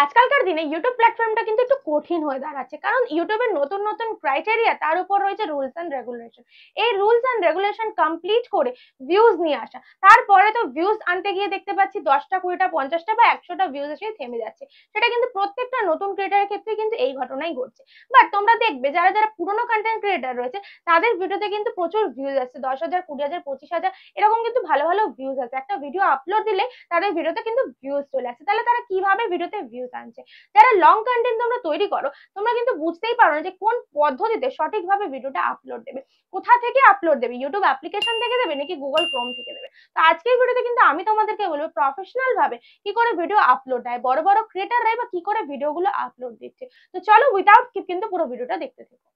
আজকালকার দিনে ইউটিউব প্ল্যাটফর্মটা কিন্তু একটু কঠিন হয়ে দাঁড়াচ্ছে, কারণ ইউটিউবের নতুন নতুন ক্রাইটেরিয়া, তার উপর রয়েছে রুলস অ্যান্ড রেগুলেশন। এই রুলস অ্যান্ড রেগুলেশন কমপ্লিট করে ভিউজ নিয়ে আসা, তারপরে তো ভিউজ আনতে গিয়ে দেখতে পাচ্ছি 10টা 20টা 50টা বা 100টা ভিউজ এসে থেমে যাচ্ছে। সেটা কিন্তু প্রত্যেকটা নতুন ক্রিয়েটারের ক্ষেত্রে কিন্তু এই ঘটনাই ঘটছে। বাট তোমরা দেখবে যারা যারা পুরোনো কন্টেন্ট ক্রিয়েটার রয়েছে, তাদের ভিডিওতে কিন্তু প্রচুর ভিউজ আসছে, 10,000 20,000 25,000 এরকম কিন্তু ভালো ভালো ভিউজ আছে। একটা ভিডিও আপলোড দিলে তাদের ভিডিওতে কিন্তু ভিউজ চলে আসছে। তাহলে তারা কিভাবে ভিডিওতে ভিউজ আনছে? যারা লং কন্টেন্ট তোমরা তৈরি করো, তোমরা কিন্তু বুঝতেই পারো না যে কোন পদ্ধতিতে সঠিকভাবে ভিডিওটা আপলোড দেবে, কোথা থেকে আপলোড দেবে, ইউটিউব অ্যাপ্লিকেশন থেকে দেবে নাকি গুগল ক্রোম থেকে দেবে। তো আজকের ভিডিওতে কিন্তু আমি তোমাদেরকে বলবো প্রফেশনাল ভাবে কি করে ভিডিও আপলোড দেয়, বড় বড় ক্রিয়েটাররাই বা কি করে ভিডিওগুলো আপলোড দিচ্ছে। তো চলো উইদাউট স্কিপ কিন্তু পুরো ভিডিওটা দেখতে থাকো।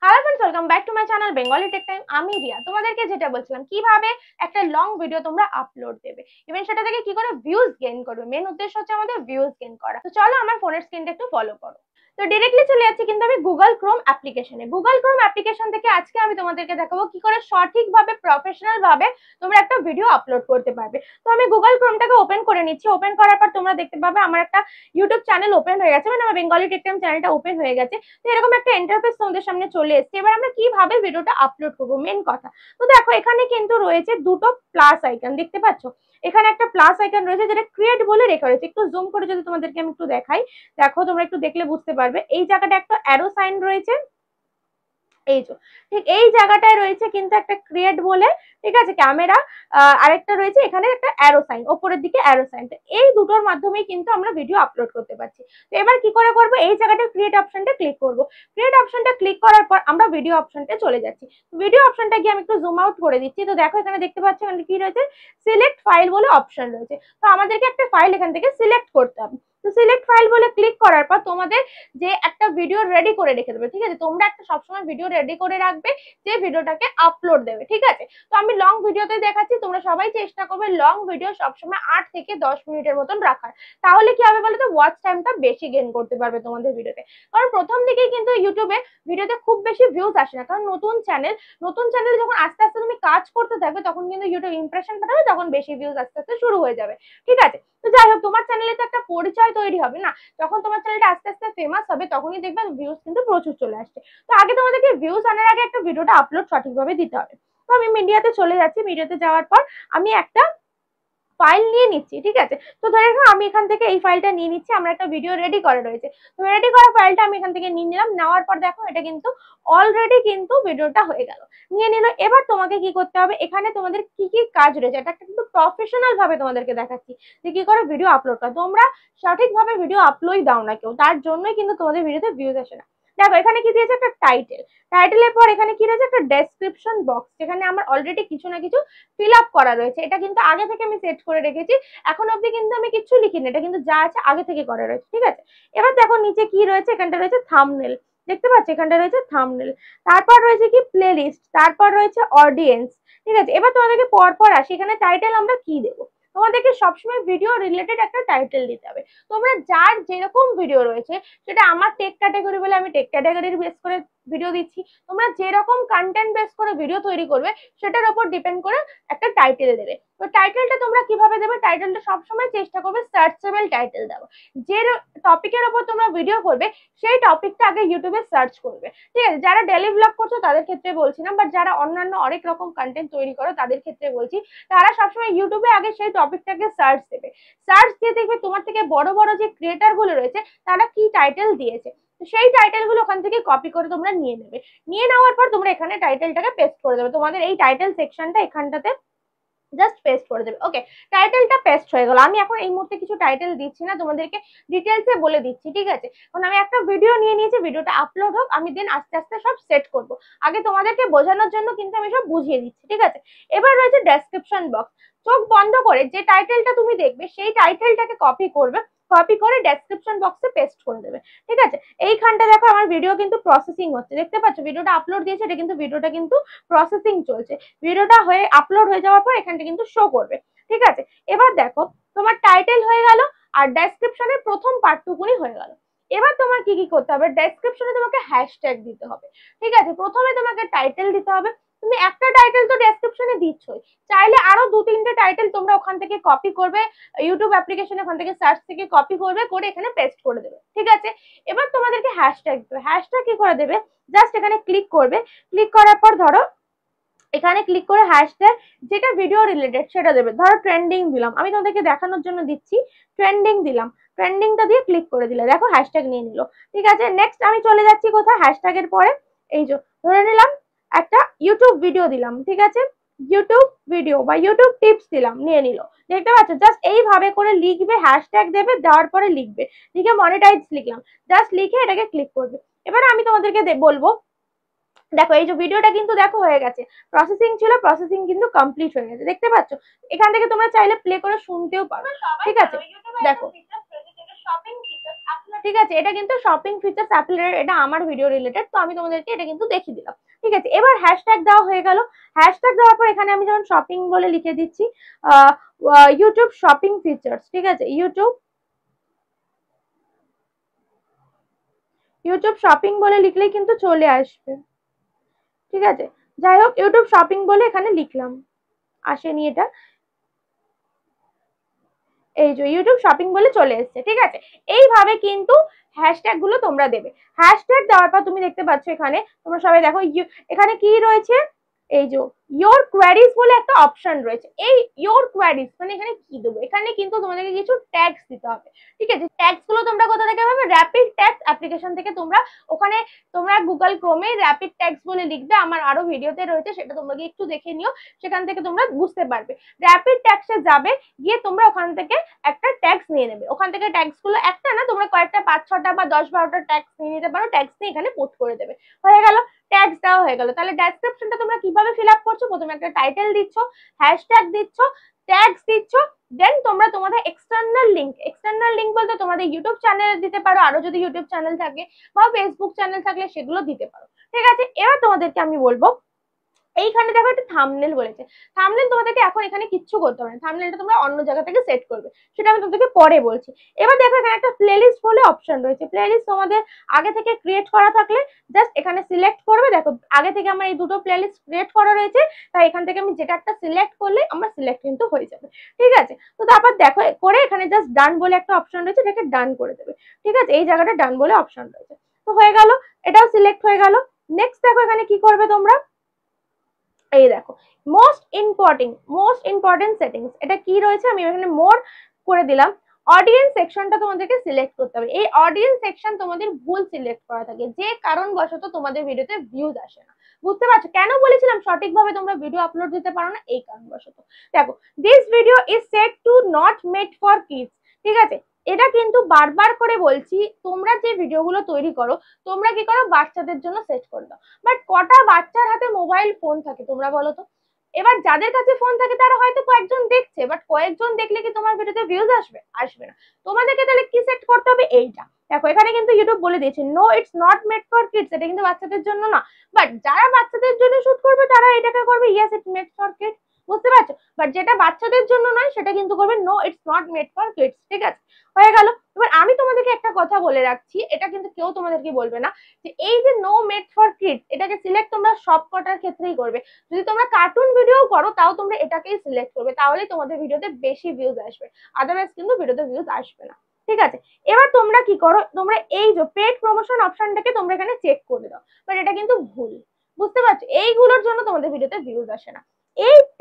Hello friends, welcome back to my channel Bengali tech time. আমি রিয়া, তোমাদেরকে যেটা বলছিলাম কিভাবে একটা লং ভিডিও তোমরা আপলোড দেবে, ইভেন সেটা থেকে কি করে ভিউজ গেইন করবে। মেন উদ্দেশ্য হচ্ছে আমাদের ভিউজ গেইন করা। তো চলো আমার ফোনের স্ক্রিনটা একটু ফলো করো। তো ডিরেক্টলি চলে যাচ্ছি কিন্তু আমি গুগল ক্রোম অ্যাপ্লিকেশনে। গুগল ক্রোম অ্যাপ্লিকেশন থেকে আজকে আমি তোমাদেরকে দেখাবো কি করে সঠিকভাবে প্রফেশনাল ভাবে তোমরা একটা ভিডিও আপলোড করতে পারবে। তো আমি গুগল ক্রোমটাকে ওপেন করে নিচ্ছি। ওপেন করার পর তোমরা দেখতে পাবে আমার একটা ইউটিউব চ্যানেল ওপেন হয়ে গেছে, মানে আমার বেঙ্গলি টেক টাইম চ্যানেলটা ওপেন হয়ে গেছে। তো এরকম একটা ইন্টারফেস তোমাদের সামনে চলে এসেছে। এবার আমরা কিভাবে ভিডিওটা আপলোড করবো মেন কথা। তো দেখো এখানে কিন্তু রয়েছে দুটো প্লাস আইকন, দেখতে পাচ্ছ? এখানে একটা প্লাস আইকন রয়েছে যেটা ক্রিয়েট বলে রেখা রয়েছে। একটু জুম করে যদি তোমাদেরকে আমি একটু দেখাই, দেখো তোমরা একটু দেখলে বুঝতে পারবে। এই জায়গাটা একটা অ্যারো সাইন রয়েছে, এই যে ঠিক এই জায়গাটায় রয়েছে কিন্তু একটা ক্রিয়েট বলে, ঠিক আছে, ক্যামেরা। আরেকটা রয়েছে এখানে একটা অ্যারো সাইন, ওপরের দিকে অ্যারো সাইন। তো এই দুটোর মাধ্যমেই কিন্তু আমরা ভিডিও আপলোড করতে পারছি। তো এবার কি করে করবো, এই জায়গাটা ক্রিয়েট অপশনটা ক্লিক করব। ক্রিয়েট অপশনটা ক্লিক করার পর আমরা ভিডিও অপশনটা চলে যাচ্ছি। ভিডিও অপশনটা গিয়ে আমি একটু জুম আউট করে দিচ্ছি। তো দেখো এখানে দেখতে পাচ্ছি এখানে কি রয়েছে, সিলেক্ট ফাইল বলে অপশন রয়েছে। তো আমাদেরকে একটা ফাইল এখান থেকে সিলেক্ট করতে হবে। তো সিলেক্ট ফাইল বলে ক্লিক করার পর তোমাদের যে একটা ভিডিও রেডি করে রেখে দেবে, ঠিক আছে, তোমরা একটা সবসময় ভিডিও রেডি করে রাখবে যে ভিডিওটাকে আপলোড দেবে, ঠিক আছে। তো আমি লং ভিডিওতে দেখাচ্ছি, তোমরা সবাই চেষ্টা করবে লং ভিডিও সবসময় 8 থেকে 10 মিনিটের মতন রাখার। তাহলে কি হবে বলো তো, ওয়াচ টাইমটা বেশি গেইন করতে পারবে তোমাদের ভিডিওতে। কারণ প্রথম দিকেই কিন্তু ইউটিউবে ভিডিওতে খুব বেশি ভিউজ আসে না, কারণ নতুন চ্যানেল যখন আস্তে আস্তে তুমি কাজ করতে থাকবে তখন কিন্তু ইউটিউব ইমপ্রেশন পাঠাবে, তখন বেশি ভিউজ আস্তে আস্তে শুরু হয়ে যাবে, ঠিক আছে। তো যাই হোক, তোমার চ্যানেলে তো একটা পরিচয় তৈরি হবে না, যখন তোমার চ্যানেলটা আস্তে আস্তে ফেমাস হবে তখনই দেখবে ভিউজ কিন্তু প্রচুর চলে আসছে। তো আগে তোমাদেরকে ভিউজ আনার আগে একটা ভিডিওটা আপলোড সঠিকভাবে দিতে হবে। তো আমি মিডিয়াতে চলে যাচ্ছি। মিডিয়াতে যাওয়ার পর আমি একটা ফাইল নিয়ে নিচ্ছি, ঠিক আছে। তো ধরে রাখো আমি এখান থেকে এই ফাইলটা নিয়ে নিচ্ছি, আমার একটা ভিডিও রেডি করা রয়েছে। তো রেডি করা ফাইলটা আমি এখান থেকে নিয়ে নিলাম। নেওয়ার পর দেখো এটা কিন্তু অলরেডি কিন্তু ভিডিওটা হয়ে গেল, নিয়ে নিল। এবার তোমাকে কি করতে হবে, এখানে তোমাদের কি কি কাজ রয়েছে এটা কিন্তু প্রফেশনাল ভাবে তোমাদেরকে দেখাচ্ছি যে কি করে ভিডিও আপলোড করা। তোমরা সঠিকভাবে ভিডিও আপলোড দাও না কেউ, তার জন্যই কিন্তু তোমাদের ভিডিওতে ভিউজ আসে না। দেখো এখানে কি দিয়েছে, একটা টাইটেল। টাইটেলের পর এখানে কি রয়েছে, একটা ডেসক্রিপশন বক্স, যেখানে আমার অলরেডি কিছু না কিছু ফিল আপ করা রয়েছে। এটা কিন্তু আগে থেকে আমি সেট করে রেখেছি, এখন অব্দি কিন্তু আমি কিছু লিখিনি, এটা কিন্তু যা আছে আগে থেকে করা রয়েছে, ঠিক আছে। এবার দেখো নিচে কি রয়েছে, এখানটা রয়েছে থাম্বনেল, দেখতে পাচ্ছ, এখানটা রয়েছে থাম্বনেল। তারপর রয়েছে কি প্লেলিস্ট, তারপর রয়েছে অডিয়েন্স, ঠিক আছে। এবার তোমাদেরকে পরপর আসি, এখানে টাইটেল আমরা কি দেবো। তোমাদেরকে সবসময় ভিডিও রিলেটেড একটা টাইটেল দিতে হবে। তোমরা যার যেরকম ভিডিও রয়েছে, সেটা আমার টেক ক্যাটাগরি বলে আমি টেক ক্যাটাগরির বেস করে ভিডিও দিচ্ছি, তোমরা যেরকম কন্টেন্ট বেস করে ভিডিও তৈরি করবে সেটার উপর ডিপেন্ড করে একটা টাইটেল দেবে। তো টাইটেলটা তোমরা কিভাবে দেবে, টাইটেলটা সবসময় চেষ্টা করবে সার্চেবল টাইটেল দেওয়া। যে টপিকের উপর তোমরা ভিডিও করবে সেই টপিকটা আগে ইউটিউবে সার্চ করবে, ঠিক আছে। যারা ডেলি ব্লগ করছো তাদের ক্ষেত্রে বলছি না, বাট যারা অন্যান্য অনেক রকম কন্টেন্ট তৈরি করো তাদের ক্ষেত্রে বলছি, তারা সবসময় ইউটিউবে আগে সেই টপিকটাকে সার্চ দেবে। সার্চ দিয়ে দেখবে তোমার থেকে বড় বড় যে ক্রিয়েটার গুলো রয়েছে তারা কি টাইটেল দিয়েছে, সেই টাইটেল গুলো ওখান থেকে কপি করে তোমরা নিয়ে নেবে। নিয়ে নেওয়ার পর তোমরা এখানে টাইটেলটাকে পেস্ট করে দেবে, তোমাদের এই টাইটেল সেকশনটা এখানটাতে জাস্ট পেস্ট করে দেবে। ওকে, টাইটেলটা পেস্ট হয়ে গেল। আমি এখন এই মুহূর্তে কিছু টাইটেল দিচ্ছি না, তোমাদেরকে ডিটেলসে বলে দিচ্ছি, ঠিক আছে। কারণ আমি একটা ভিডিও নিয়ে নিয়েছি, ভিডিওটা আপলোড হোক, আমি দেন আস্তে আস্তে সব সেট করব। আগে তোমাদেরকে বোঝানোর জন্য কিন্তু আমি সব বুঝিয়ে দিচ্ছি, ঠিক আছে। এবার রয়েছে ডেসক্রিপশন বক্স। চোখ বন্ধ করে যে টাইটেলটা তুমি দেখবে সেই টাইটেলটাকে কপি করবে, কপি করে ডেসক্রিপশন বক্সে পেস্ট করে দেবে, ঠিক আছে। এইখানটা দেখো আমার ভিডিও কিন্তু প্রসেসিং হচ্ছে, দেখতে পাচ্ছ ভিডিওটা আপলোড দিয়েছে, এটা কিন্তু ভিডিওটা কিন্তু প্রসেসিং চলছে। ভিডিওটা হয়ে আপলোড হয়ে যাওয়ার পর এখানটা কিন্তু শো করবে, ঠিক আছে। এবার দেখো তোমার টাইটেল হয়ে গেল আর ডেসক্রিপশনের প্রথম পার্টটুকুনি হয়ে গেল। এবার তোমার কি কি করতে হবে, ডেসক্রিপশনে তোমাকে হ্যাশট্যাগ দিতে হবে, ঠিক আছে। প্রথমে তোমাকে টাইটেল দিতে হবে, তুমি একটা টাইটেল তো ডেসক্রিপশনে দিচ্ছই, চাইলে আরো 2-3টে টাইটেল তোমরা ওখান থেকে কপি করবে, ইউটিউব অ্যাপ্লিকেশন ওখান থেকে সার্চ থেকে কপি করবে, করে এখানে পেস্ট করে দেবে, ঠিক আছে। এবার তোমাদেরকে হ্যাশট্যাগ দেবে। হ্যাশট্যাগ কি করে দেবে, জাস্ট এখানে ক্লিক করবে, ক্লিক করার পর ধরো এখানে ক্লিক করে হ্যাশট্যাগ যেটা ভিডিও রিলেটেড সেটা দেবে। ধরো ট্রেন্ডিং দিলাম, আমি তোমাদেরকে দেখানোর জন্য দিচ্ছি, ট্রেন্ডিং দিলাম, ট্রেন্ডিংটা দিয়ে ক্লিক করে দিলে দেখো হ্যাশট্যাগ নিয়ে নিল, ঠিক আছে। নেক্সট আমি চলে যাচ্ছি কোথায়, হ্যাশট্যাগের পরে এই যে ধরে নিলাম একটা ইউটিউব ভিডিও দিলাম, ঠিক আছে, ইউটিউব ভিডিও বা ইউটিউব টিপস দিলাম, নিয়ে নিল, দেখতে পাচ্ছ। জাস্ট এইভাবে করে লিখবে, হ্যাশট্যাগ দেবে, দেওয়ার পরে লিখবে, লিখে মনিটাইজ লিখলাম, জাস্ট লিখে এটাকে ক্লিক করবে। এবার আমি তোমাদেরকে বলবো, দেখো এই যে ভিডিওটা কিন্তু দেখো হয়ে গেছে, প্রসেসিং ছিল, প্রসেসিং কিন্তু কমপ্লিট হয়ে গেছে, দেখতে পাচ্ছ। এখান থেকে তোমরা চাইলে প্লে করে শুনতেও পারো, ঠিক আছে। দেখো ঠিক আছে, এটা কিন্তু শপিং ফিচার্স অ্যাপ্লিকেটেড, এটা আমার ভিডিও রিলেটেড, তো আমি তোমাদেরকে এটা কিন্তু দেখিয়ে দিলাম, ঠিক আছে। এবার হ্যাশট্যাগ দেওয়া হয়ে গেল, হ্যাশট্যাগ দেওয়ার পর এখানে আমি যেমন শপিং বলে লিখে দিচ্ছি ইউটিউব শপিং ফিচার্স, ঠিক আছে, ইউটিউব শপিং বলে লিখলেই কিন্তু চলে আসবে, ঠিক আছে। যাই হোক, ইউটিউব শপিং বলে এখানে লিখলাম, আসেনি এটা, এই যে ইউটিউব শপিং বলে চলে এসছে, ঠিক আছে। এইভাবে কিন্তু হ্যাশট্যাগ গুলো তোমরা দেবে। হ্যাশট্যাগ দেওয়ার পর তুমি দেখতে পাচ্ছ এখানে, তোমরা সবাই দেখো এখানে কি রয়েছে, এই যে ইয়োর কোয়ারিজ বলে একটা অপশন রয়েছে। এই ইয়োর কোয়ারিজ মানে এখানে কি দেবো, এখানে কিন্তু তোমাদেরকে কিছু ট্যাগস দিতে হবে, ঠিক আছে। ট্যাগস গুলো তোমরা কোথা থেকে পাবে, র্যাপিড ট্যাগস অ্যাপ্লিকেশন থেকে। তোমরা ওখানে তোমরা গুগল ক্রোমে র্যাপিড ট্যাগস বলে লিখবে, আমার আরো ভিডিওতে রয়েছে, সেটা তোমরা একটু দেখে নিও, সেখান থেকে তোমরা বুঝতে পারবে। র্যাপিড ট্যাগসে যাবে, গিয়ে তোমরা ওখান থেকে একটা ট্যাগস নিয়ে নেবে, ওখান থেকে ট্যাগস গুলো একটা না, তোমরা কয়েকটা 5-6টা বা 10-12টা ট্যাগস নিয়ে নিতে পারো, ট্যাগস নিয়ে এখানে পোস্ট করে দেবে, হয়ে গেল। ট্যাগস দেওয়া হয়ে গেল। তাহলে ডেসক্রিপশনটা তোমরা কিভাবে ফিল আপ করছো, প্রথমে একটা টাইটেল দিচ্ছ, হ্যাশট্যাগ দিচ্ছ, ট্যাগস দিচ্ছ, দেন তোমরা তোমাদের এক্সটার্নাল লিঙ্ক বলতে তোমাদের ইউটিউব চ্যানেলে দিতে পারো, আরো যদি ইউটিউব চ্যানেল থাকে বা ফেসবুক চ্যানেল থাকলে সেগুলো দিতে পারো, ঠিক আছে। এবার তোমাদেরকে আমি বলবো, এইখানে দেখো একটা থাম্বনেল বলেছে, থাম্বনেল তোমাদেরকে এখন এখানে কিচ্ছু করতে হবে না, থাম্বনেলটা তোমরা অন্য জায়গা থেকে সেট করবে, সেটা আমি তোমাদেরকে পরে বলছি। এবার দেখো এখানে একটা প্লেলিস্ট বলে অপশন রয়েছে, প্লেলিস্ট তোমাদের আগে থেকে ক্রিয়েট করা থাকলে জাস্ট এখানে সিলেক্ট করবে। দেখো আগে থেকে আমার এই দুটো প্লেলিস্ট ক্রিয়েট করা রয়েছে, তাই এখান থেকে আমি যেটা একটা সিলেক্ট করলে আমার সিলেক্ট কিন্তু হয়ে যাবে, ঠিক আছে। তো তারপর দেখো করে এখানে জাস্ট ডান বলে একটা অপশন রয়েছে, এটাকে ডান করে দেবে, ঠিক আছে। এই জায়গাটা ডান বলে অপশন রয়েছে, তো হয়ে গেল, এটাও সিলেক্ট হয়ে গেল। নেক্সট দেখো এখানে কি করবে তোমরা, এই দেখো মোস্ট ইম্পর্টেন্ট সেটিংস, এটা কি রয়েছে, আমি এখানে মোর করে দিলাম। অডিয়েন্স সেকশনটা তোমাদেরকে সিলেক্ট করতে হবে। এই অডিয়েন্স সেকশন তোমাদের ভুল সিলেক্ট করা থাকে, যে কারণবশত তোমাদের ভিডিওতে ভিউজ আসে না, বুঝতে পারছো কেন বলেছিলাম সঠিকভাবে তোমরা ভিডিও আপলোড দিতে পারো না, এই কারণবশত। দেখো this video is set to not made for kids, ঠিক আছে। এটা কিন্তু বারবার করে বলছি, তোমরা যে ভিডিওগুলো তৈরি করো তোমরা কি করো, বাচ্চাদের জন্য সেট করে দাও, বাট কটা বাচ্চার হাতে মোবাইল ফোন থাকে তোমরা বলো তো। এবার যাদের কাছে ফোন থাকে তারা হয়তো কয়েকজন দেখছে, বাট কয়েকজন দেখলে কি তোমার ভিডিওতে ভিউজ আসবে, আসবে না। তোমাদেরকে তাহলে কি সেট করতে হবে, এইটা দেখো এখানে কিন্তু ইউটিউব বলে দিয়েছে no it's not made for kids, এটা কিন্তু বাচ্চাদের জন্য না, বাট যারা বাচ্চাদের জন্য শুট করবে তারা এটাকে করবে yes it's made for kids, বুঝতে পারছো। বাট যেটা বাচ্চাদের জন্য নয় সেটা কিন্তু করবে no it's not made for kids, ঠিক আছে, হয়ে গেল। এবার আমি তোমাদেরকে একটা কথা বলে রাখছি, এটা কিন্তু কেউ তোমাদেরকে বলবে না, যে এই যে নো মেড ফর কিডস এটাকে সিলেক্ট তোমরা সব কটার ক্ষেত্রেই করবে। যদি তোমরা কার্টুন ভিডিও করো তাও তোমরা এটাকেই সিলেক্ট করবে, তাহলেই তোমাদের ভিডিওতে বেশি ভিউজ আসবে, আদারওয়াইজ কিন্তু ভিডিওতে ভিউজ আসবে না, ঠিক আছে। এবার তোমরা কি করো, তোমরা এই যে পেড প্রমোশন অপশনটাকে তোমরা এখানে চেক করে দাও, বাট এটা কিন্তু ভুল, বুঝতে পারছো, এইগুলোর জন্য তোমাদের ভিডিওতে ভিউজ আসে না।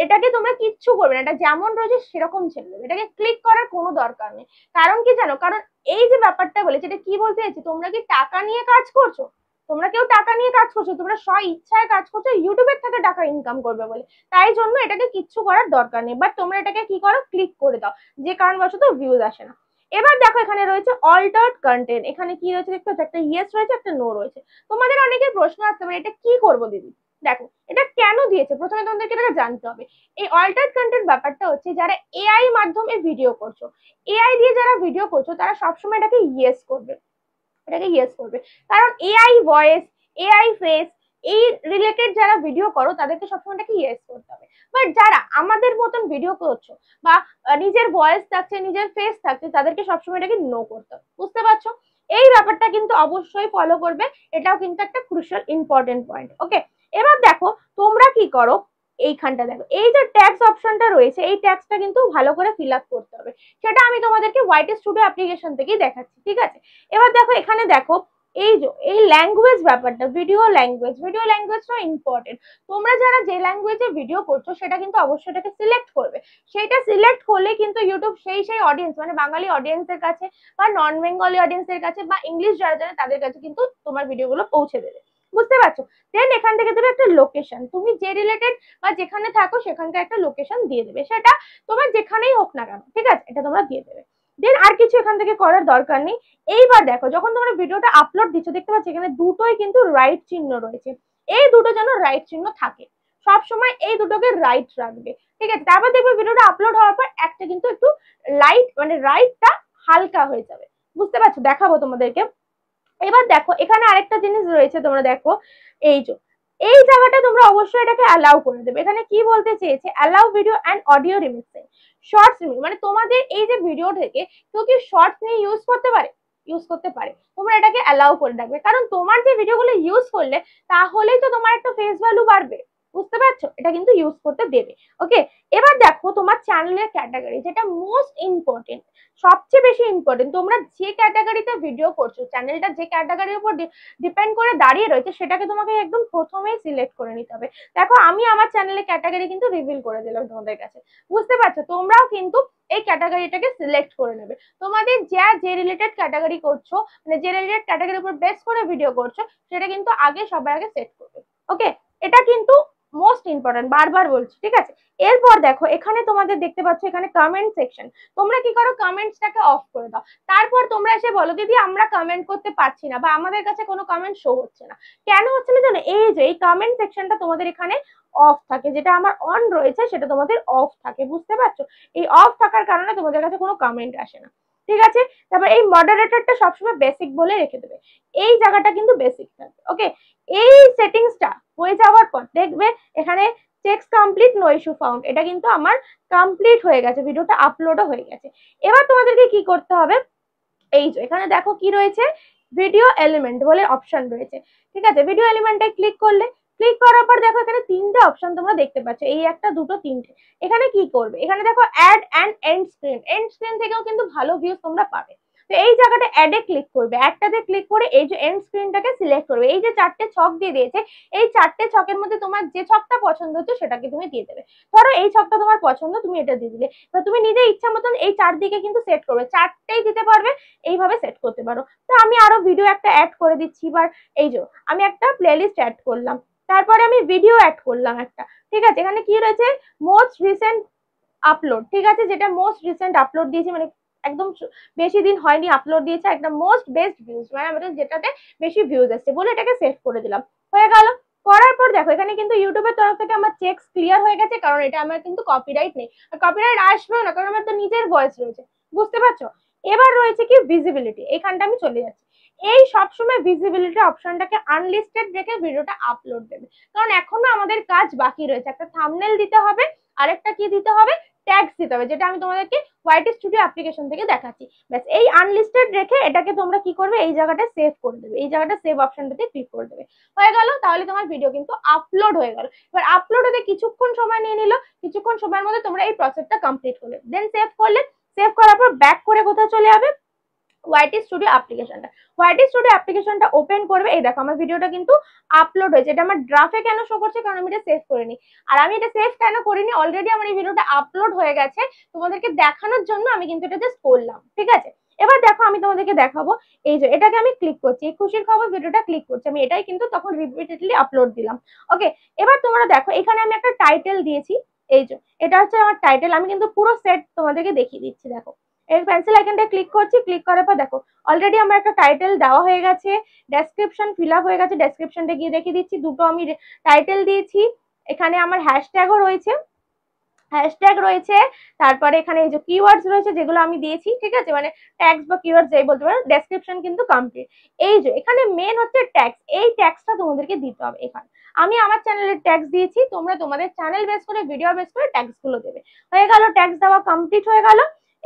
এটাকে তোমরা কিচ্ছু করবে না, এটা যেমন রয়েছে সেরকম ছেড়ে দেবে, এটাকে ক্লিক করার কোনো দরকার নেই। কারণ কি জানো, কারণ এই যে ব্যাপারটা বলেছে, এটা কি বলতে চাইছি, তোমরা কি টাকা নিয়ে কাজ করছো, তোমরা কেউ টাকা নিয়ে কাজ করছো, তোমরা স্ব ইচ্ছায় কাজ করছো ইউটিউবের থেকে টাকা ইনকাম করবে বলে, তাই জন্য এটাকে কিচ্ছু করার দরকার নেই, বাট তোমরা এটাকে কি করো, ক্লিক করে দাও, যে কারণবশত ভিউজ আসে না। এবার দেখো এখানে রয়েছে অল্টার্ড কন্টেন্ট, এখানে কি রয়েছে দেখতে পাচ্ছ, একটা ইয়েস রয়েছে, একটা নো রয়েছে। তোমাদের অনেকের প্রশ্ন আসতে পারে এটা কি করবো দিদি, দেখো এটা কেন দিয়েছে, প্রথমে তোমাদেরকে এটা জানতে হবে। এই অল্টার্ড কন্টেন্ট ব্যাপারটা হচ্ছে, যারা এআই মাধ্যমে ভিডিও করছো, এআই দিয়ে যারা ভিডিও করছো তারা সবসময় এটাকে ইয়েস করবে, এটাকে ইয়েস করবে, কারণ এআই ভয়েস, এআই ফেস, এই রিলেটেড যারা ভিডিও করো তাদেরকে সবসময় এটাকে ইয়েস করতে হবে। বাট যারা আমাদের মতন ভিডিও করছো বা নিজের ভয়েস থাকছে, নিজের ফেস থাকছে, তাদেরকে সবসময় এটাকে নো করতে হবে, বুঝতে পারছো। এই ব্যাপারটা কিন্তু অবশ্যই ফলো করবে, এটাও কিন্তু একটা ক্রুশিয়াল ইম্পর্টেন্ট পয়েন্ট, ওকে। এবার দেখো তোমরা কি করো, এইখানটা দেখো এই যে ট্যাক্স অপশনটা রয়েছে, এই ট্যাক্সটা কিন্তু ভালো করে ফিল আপ করতে হবে, সেটা আমি তোমাদেরকে ওয়াইটি স্টুডিও অ্যাপ্লিকেশন থেকেই দেখাচ্ছি, ঠিক আছে। এবার দেখো এখানে দেখো এই যে এই ল্যাঙ্গুয়েজ ব্যাপারটা, ভিডিও ল্যাঙ্গুয়েজটা ইম্পর্টেন্ট। তোমরা যারা যে ল্যাঙ্গুয়েজে ভিডিও করছো সেটা কিন্তু অবশ্যই এটাকে সিলেক্ট করবে, সেইটা সিলেক্ট করলে কিন্তু ইউটিউব সেই অডিয়েন্স মানে বাঙালি অডিয়েন্সের কাছে বা নন বেঙ্গলি অডিয়েন্সের কাছে বা ইংলিশ যারা জানে তাদের কাছে কিন্তু তোমার ভিডিওগুলো পৌঁছে দেবে, বুঝতে পারছো। দেন এখান থেকে দেবে একটা লোকেশন, তুমি যে রিলেটেড বা যেখানে থাকো সেখানকার একটা লোকেশন দিয়ে দেবে, সেটা তোমার যেখানেই হোক না কেন, ঠিক আছে, এটা তোমরা দিয়ে দেবে। দেন আর কিছু এখান থেকে করার দরকার নেই। এইবার দেখো যখন তোমরা ভিডিওটা আপলোড দিচ্ছ দেখতে পাচ্ছ এখানে দুটোই কিন্তু রাইট চিহ্ন রয়েছে, এই দুটো যেন রাইট চিহ্ন থাকে, সব সময় এই দুটোকে রাইট রাখবে, ঠিক আছে। তারপর দেখবে ভিডিওটা আপলোড হওয়ার পর একটা কিন্তু একটু লাইট মানে রাইটটা হালকা হয়ে যাবে, বুঝতে পারছো, দেখাবো তোমাদেরকে। এবার দেখো এখানে আরেকটা জিনিস রয়েছে, তোমরা দেখো এই যে এই জায়গাটা তোমরা অবশ্যই এটাকে অ্যালাউ করে দেবে। এখানে কি বলতে চেয়েছে, allow video and audio remixing, shorts মানে তোমাদের এই যে ভিডিও থেকে কেউ কি শর্টস নিয়ে ইউজ করতে পারে, তোমরা এটাকে অ্যালাউ করে রাখবে, কারণ তোমার যে ভিডিওগুলো ইউজ করলে তাহলেই তো তোমার একটা ফেস ভ্যালু বাড়বে, বুঝতে পারছো, এটা কিন্তু ইউজ করতে দেবে। ওকে, এবার দেখো তোমার চ্যানেলের ক্যাটাগরি, যেটা মোস্ট ইম্পর্টেন্ট, সবচেয়ে বেশি ইম্পর্টেন্ট, তোমরা যে ক্যাটাগরিতে ভিডিও করছো, চ্যানেলটা যে ক্যাটাগরির উপর ডিপেন্ড করে দাঁড়িয়ে রয়েছে সেটাকে তোমাকে একদম প্রথমেই সিলেক্ট করে নিতে হবে। দেখো আমি আমার চ্যানেলের ক্যাটাগরি কিন্তু রিভিল করে দিলাম তোমাদের কাছে, বুঝতে পারছো, তোমরাও কিন্তু এই ক্যাটাগরিটাকে সিলেক্ট করে নেবে। তোমাদের যে রিলেটেড ক্যাটাগরি করছো মানে যে রিলেটেড ক্যাটাগরির উপর বেস করে ভিডিও করছো সেটা কিন্তু আগে সবার আগে সেট করবে। ওকে, এটা কিন্তু মোস্ট ইম্পর্টেন্ট, বারবার বলছি, ঠিক আছে। এরপর দেখো এখানে তোমাদের দেখতে পাচ্ছ এখানে কমেন্ট সেকশন, তোমরা কি করো কমেন্টসটাকে অফ করে দাও, তারপর তোমরা এসে বলো দিদি আমরা কমেন্ট করতে পারছি না বা আমাদের কাছে কোনো কমেন্ট শো হচ্ছে না, কেন হচ্ছে না জানো, এই যে এই কমেন্ট সেকশনটা তোমাদের এখানে অফ থাকে, যেটা আমার অন রয়েছে সেটা তোমাদের অফ থাকে, বুঝতে পারছো, এই অফ থাকার কারণে তোমাদের কাছে কোনো কমেন্ট আসে না, ঠিক আছে। তারপর এই মডারেটরটা সবসময় বেসিক বলে রেখে দেবে, এই জায়গাটা কিন্তু বেসিক থাকবে। ওকে, এই সেটিংসটা হয়ে যাওয়ার পর দেখবে এখানে checks complete, no issue found, এটা কিন্তু আমার কমপ্লিট হয়ে গেছে, ভিডিওটা আপলোডও হয়ে গেছে। এবার তোমাদেরকে কি করতে হবে, এই যে এখানে দেখো কি রয়েছে, ভিডিও এলিমেন্ট বলে অপশন রয়েছে, ঠিক আছে। ভিডিও এলিমেন্টে ক্লিক করলে, ক্লিক করার পর দেখো এখানে তিনটে অপশন তোমরা দেখতে পাচ্ছ, এই একটা দুটো তিনটে। এখানে কি করবে, এখানে দেখো অ্যাড অ্যান্ড এন্ড স্ক্রিন থেকেও কিন্তু ভালো ভিউজ তোমরা পাবে। তো এই জায়গাটা অ্যাডে ক্লিক করবে, অ্যাডটাতে ক্লিক করে এই যে এন্ড স্ক্রিনটাকে সিলেক্ট করবে, এই যে চারটে ছক দিয়ে দিয়েছে, এই চারটে ছকের মধ্যে তোমার যে ছকটা পছন্দ হচ্ছে সেটাকে তুমি দিয়ে দেবে। ধরো এই ছকটা তোমার পছন্দ, তুমি এটা দিয়ে দিলে, এবার তুমি নিজে ইচ্ছা মতন এই চারদিকে কিন্তু সেট করবে, চারটেই দিতে পারবে, এইভাবে সেট করতে পারো। তো আমি আরো ভিডিও একটা অ্যাড করে দিচ্ছি, এবার এই যে আমি একটা প্লেলিস্ট অ্যাড করলাম, তারপরে আমি ভিডিও অ্যাড করলাম একটা, ঠিক আছে। এখানে কি রয়েছে, মোস্ট রিসেন্ট আপলোড, ঠিক আছে, যেটা মোস্ট রিসেন্ট আপলোড দিয়েছি মানে একদম বেশি দিন হয়নি আপলোড দিয়েছে, একটা মোস্ট বেস্ট ভিউজ মানে আমাদের যেটাতে বেশি ভিউজ আসছে বলে এটাকে সেভ করে দিলাম, হয়ে গেল। করার পর দেখো এখানে কিন্তু ইউটিউবের তরফ থেকে আমার চেকস ক্লিয়ার হয়ে গেছে, কারণ এটা আমার কিন্তু কপিরাইট নেই, আর কপিরাইট আসবেও না কারণ আমার তো নিজের ভয়েস রয়েছে, বুঝতে পারছো। এবার রয়েছে কি ভিজিবিলিটি, এখানটা আমি চলে যাচ্ছি, এই সবসময় ভিজিবিলিটি অপশনটাকে আনলিস্টেড রেখে ভিডিওটা আপলোড দেবে, কারণ এখনো আমাদের কাজ বাকি রয়েছে, একটা থাম্বনেল দিতে হবে, আরেকটা কি দিতে হবে, ট্যাগস দিতে হবে, যেটা আমি তোমাদেরকে ওয়াইটি স্টুডিও অ্যাপ্লিকেশন থেকে দেখাচ্ছি। ব্যাস এই আনলিস্টেড রেখে এটাকে তোমরা কি করবে, এই জায়গাটা সেভ করে দেবে, এই জায়গাটা সেভ অপশনটাতে ক্লিক করে দেবে, হয়ে গেল। তাহলে তোমার ভিডিও কিন্তু আপলোড হয়ে গেল। এবার আপলোড হতে কিছুক্ষণ সময় নিয়ে নিল, কিছুক্ষণ সময়ের মধ্যে তোমরা এই প্রসেসটা কমপ্লিট করলে, দেন সেভ করলে, সেভ করার পর ব্যাক করে কোথায় চলে যাবে, ওয়াইটি স্টুডিও অ্যাপ্লিকেশনটা ওপেন করবে, এই দেখো আমার ভিডিওটা কিন্তু আপলোড হয়েছে, এটা আমার ড্রাফটে কেন শো করছে, কারণ আমি এটা সেভ করিনি, আর আমি এটা সেভ কেন করিনি, অলরেডি আমার এই ভিডিওটা আপলোড হয়ে গেছে, তোমাদেরকে দেখানোর জন্য আমি কিন্তু এটা জাস্ট করলাম, ঠিক আছে। এবার দেখো আমি তোমাদেরকে দেখাবো, এই যে এটাকে আমি ক্লিক করছি, এই খুশির খবর ভিডিওটা ক্লিক করছি আমি, এটাই কিন্তু তখন রিপিটেডলি আপলোড দিলাম। ওকে, এবার তোমরা দেখো এখানে আমি একটা টাইটেল দিয়েছি, এই যে এটা হচ্ছে আমার টাইটেল, আমি কিন্তু পুরো সেট তোমাদেরকে দেখিয়ে দিচ্ছি, দেখো এই পেন্সিল আইকনটা ক্লিক করছি, ক্লিক করার পর দেখো অলরেডি আমার একটা টাইটেল দেওয়া হয়ে গেছে, ডেসক্রিপশন ফিল আপ হয়ে গেছে, ডেসক্রিপশনটা গিয়ে দেখিয়ে দিচ্ছি, দুটো আমি টাইটেল দিয়েছি, এখানে আমার হ্যাশট্যাগও রয়েছে, তারপরে এখানে এই যে কিওয়ার্ডস রয়েছে যেগুলো আমি দিয়েছি, ঠিক আছে, মানে ট্যাগস বা কিওয়ার্ডস যাই বলতে পারো, ডেসক্রিপশন কিন্তু কমপ্লিট। এই যে এখানে মেন হচ্ছে ট্যাগস, এই ট্যাগসটা তোমাদেরকে দিতে হবে, এখানে আমি আমার চ্যানেলের ট্যাগস দিয়েছি, তোমরা তোমাদের চ্যানেল বেস করে ভিডিও বেস করে ট্যাগস গুলো দেবে, হয়ে গেল, ট্যাগস দেওয়া কমপ্লিট হয়ে গেল।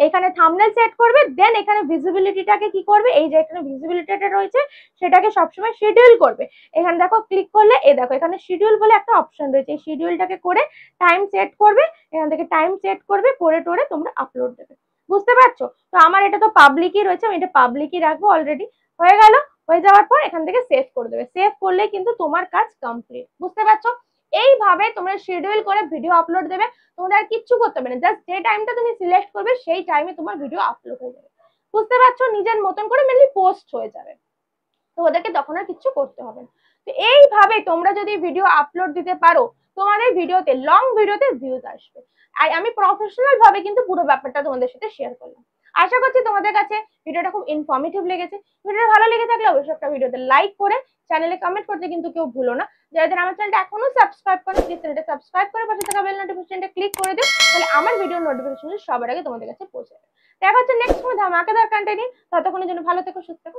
এখানে থাম্বনেল সেট করবে, দেন এখানে ভিজিবিলিটিটাকে কি করবে, এই যে এখানে ভিজিবিলিটিটা রয়েছে সেটাকে সবসময় শিডিউল করবে। এখানে দেখো ক্লিক করলে দেখো এখানে শিডিউল বলে একটা অপশন রয়েছে, এই শিডিউলটাকে করে টাইম সেট করবে, এখান থেকে টাইম সেট করবে, করে টোরে তোমরা আপলোড দেবে। বুঝতে পারছো? তো আমার এটা তো পাবলিকই রয়েছে, আমি এটা পাবলিকই রাখবো। অলরেডি হয়ে গেল, হয়ে যাওয়ার পর এখান থেকে সেভ করে দেবে। সেভ করলে কিন্তু তোমার কাজ কমপ্লিট। বুঝতে পারছো? এইভাবে তোমরা শিডিউল করে ভিডিও আপলোড দেবে, তোমাদের আর কিচ্ছু করতে হবে না, জাস্ট যে টাইমটা তুমি সিলেক্ট করবে সেই টাইমে তোমার ভিডিও আপলোড হয়ে যাবে। বুঝতে পারছো? নিজের মতন করে মেনলি পোস্ট হয়ে যাবে, তো ওদেরকে তখন আর কিছু করতে হবে না। তো এইভাবে তোমরা যদি ভিডিও আপলোড দিতে পারো, তোমাদের ভিডিওতে লং ভিডিওতে ভিউজ আসবে। আর আমি প্রফেশনাল ভাবে কিন্তু পুরো ব্যাপারটা তোমাদের সাথে শেয়ার করলাম। আশা করছি তোমাদের কাছে ভিডিওটা খুব ইনফরমেটিভ লেগেছে। ভিডিওটা ভালো লেগে থাকলে অবশ্যই একটা ভিডিওতে লাইক করে চ্যানেলে কমেন্ট করতে কিন্তু কেউ ভুলো না। যারা যারা আমার চ্যানেলটা এখনো সাবস্ক্রাইব করেন, প্লিজ চ্যানেলটা সাবস্ক্রাইব করে পাশে থাকা বেল নোটিফিকেশনটা ক্লিক করে দিও, তাহলে আমার ভিডিও নোটিফিকেশন সবার আগে তোমাদের কাছে পৌঁছে যাবে। দেখা হচ্ছে নেক্সট কোনো ধামাকাদার কন্টেন্ট নিয়ে। ততক্ষণের জন্য ভালো থেকো, সুস্থ থেকো।